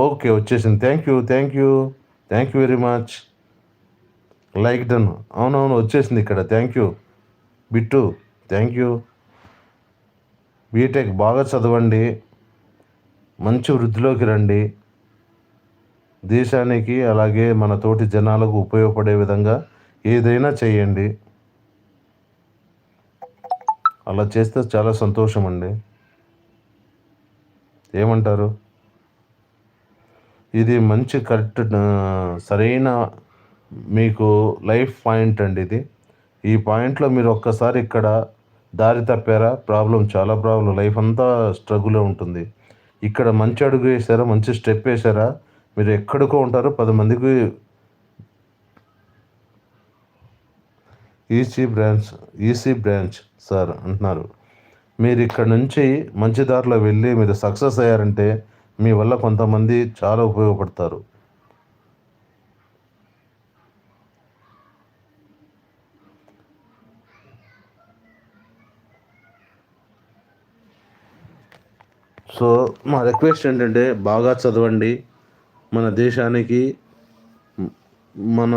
Okay, వచ్చేసింది. Thank you very much. Like done. అవునవును, వచ్చేసింది ఇక్కడ. Thank you Bittu. Thank you. B Tech బాగా చదవండి, మంచి వృద్ధిలోకి రండి, దేశానికి అలాగే మన తోటి జనాలకు ఉపయోగపడే విధంగా ఏదైనా చేయండి. అలా చేస్తే చాలా సంతోషం అండి. ఏమంటారు? ఇది మంచి కరెక్ట్ సరైన మీకు లైఫ్ పాయింట్ అండి ఇది. ఈ పాయింట్లో మీరు ఒక్కసారి ఇక్కడ దారి తప్పారా, చాలా ప్రాబ్లం, లైఫ్ అంతా స్ట్రగులే ఉంటుంది. ఇక్కడ మంచి అడుగు వేసారా, మంచి స్టెప్ వేసారా, మీరు ఎక్కడికో ఉంటారో 10 మందికి ఈసీ బ్రాంచ్ సార్ అంటున్నారు. మీరు ఇక్కడ నుంచి మంచి దారిలో వెళ్ళి మీరు సక్సెస్ అయ్యారంటే మీ వల్ల కొంతమంది చాలా ఉపయోగపడతారు. సో మా రిక్వెస్ట్ ఏంటంటే బాగా చదవండి, మన దేశానికి మన